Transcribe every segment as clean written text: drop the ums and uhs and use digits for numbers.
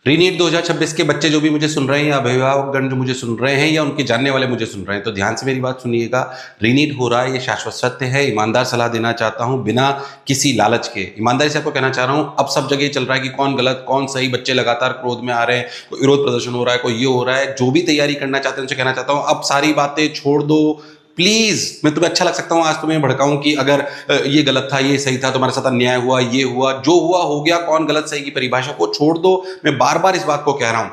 रीनीट 2026 के बच्चे जो भी मुझे सुन रहे हैं या अभिभावकगण जो मुझे सुन रहे हैं या उनके जानने वाले मुझे सुन रहे हैं, तो ध्यान से मेरी बात सुनिएगा। रीनीट हो रहा है, ये शाश्वत सत्य है। ईमानदार सलाह देना चाहता हूं बिना किसी लालच के। ईमानदारी से आपको कहना चाह रहा हूं, अब सब जगह चल रहा है कि कौन गलत कौन सही, बच्चे लगातार क्रोध में आ रहे हैं, कोई विरोध प्रदर्शन हो रहा है, कोई ये हो रहा है। जो भी तैयारी करना चाहते हैं उनसे कहना चाहता हूं, अब सारी बातें छोड़ दो प्लीज। मैं तुम्हें अच्छा लग सकता हूं, आज तुम्हें भड़काऊं कि अगर ये गलत था, ये सही था, तुम्हारे साथ अन्याय हुआ, ये हुआ, जो हुआ हो गया। कौन गलत सही की परिभाषा को छोड़ दो। मैं बार बार इस बात को कह रहा हूं।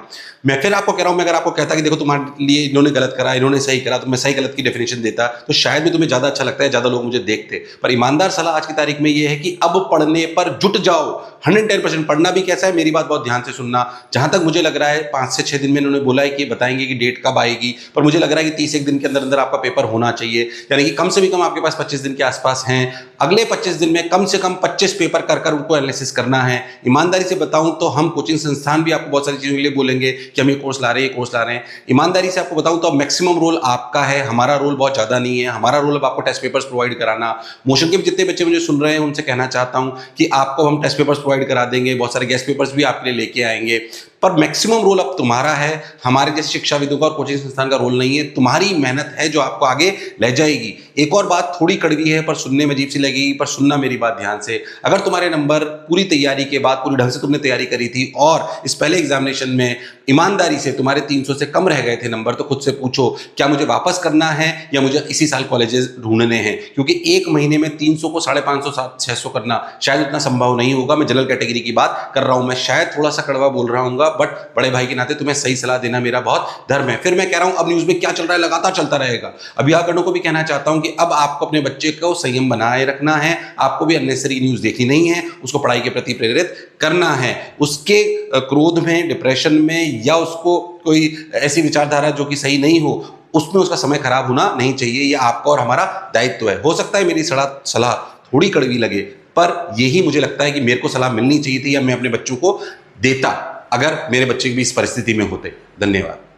मैं फिर आपको कह रहा हूं, मैं अगर आपको कहता कि देखो तुम्हारे लिए इन्होंने गलत करा, इन्होंने सही करा, तो मैं सही गलत की डेफिनेशन देता, तो शायद भी तुम्हें ज्यादा अच्छा लगता है, ज्यादा लोग मुझे देखते। पर ईमानदार सलाह आज की तारीख में ये है कि अब पढ़ने पर जुट जाओ। 110% पढ़ना भी कैसा है, मेरी बात बहुत ध्यान से सुनना। जहां तक मुझे लग रहा है 5 से 6 दिन में इन्होंने बोला है कि बताएंगे कि डेट कब आएगी, पर मुझे लग रहा है कि 31 दिन के अंदर अंदर आपका पेपर होना चाहिए। यानी कि कम से भी कम आपके पास 25 दिन के आसपास हैं। अगले 25 दिन में कम से कम 25 पेपर कर उनको एनालिसिस करना है। ईमानदारी से बताऊं तो हम कोचिंग संस्थान भी आपको बहुत सारी चीजों के लिए बोलेंगे कि हम ये कोर्स ला रहे हैं, कोर्स ला रहे हैं। ईमानदारी से आपको बताऊं तो मैक्सिमम रोल आपका है, हमारा रोल बहुत ज्यादा नहीं है। हमारा रोल अब आपको टेस्ट पेपर्स प्रोवाइड कराना। मोशन के भी जितने बच्चे मुझे सुन रहे हैं उनसे कहना चाहता हूं कि आपको हम टेस्ट पेपर्स प्रोवाइड करा देंगे, बहुत सारे गेस्ट पेपर्स भी आपके लिए लेके आएंगे। पर मैक्सिमम रोल अब तुम्हारा है, हमारे जैसे शिक्षाविदों का और कोचिंग संस्थान का रोल नहीं है। तुम्हारी मेहनत है जो आपको आगे ले जाएगी। एक और बात थोड़ी कड़वी है पर सुनने में अजीब सी लगेगी, पर सुनना मेरी बात ध्यान से। अगर तुम्हारे नंबर पूरी तैयारी के बाद, पूरी ढंग से तुमने तैयारी करी थी और इस पहले एग्जामिनेशन में ईमानदारी से तुम्हारे 300 से कम रह गए थे नंबर, तो खुद से पूछो क्या मुझे वापस करना है या मुझे इसी साल कॉलेजेस ढूंढने हैं। क्योंकि एक महीने में 300 को 550 600 करना शायद उतना संभव नहीं होगा। मैं जनरल कैटेगरी की बात कर रहा हूं। मैं शायद थोड़ा सा कड़वा बोल रहा हूँ, बट बड़े भाई के नाते तुम्हें सही सलाह देना मेरा बहुत धर्म है। फिर मैं कह रहा हूं, अब न्यूज में क्या चल रहा है लगातार चलता रहेगा। अभिभावकों को भी कहना चाहता हूं कि अब आपको अपने बच्चे को संयम बनाए रखना है। आपको भी अननेसेसरी न्यूज देखनी नहीं है, उसको पढ़ाई के प्रति प्रेरित करना है। उसके क्रोध में, डिप्रेशन में या उसको कोई ऐसी विचारधारा जो कि सही नहीं हो, उसमें उसका समय खराब होना नहीं चाहिए। यह आपका और हमारा दायित्व है। हो सकता है मेरी सलाह थोड़ी कड़वी लगे, पर यही मुझे लगता है कि मेरे को सलाह मिलनी चाहिए थी या मैं अपने बच्चों को देता अगर मेरे बच्चे भी इस परिस्थिति में होते। धन्यवाद।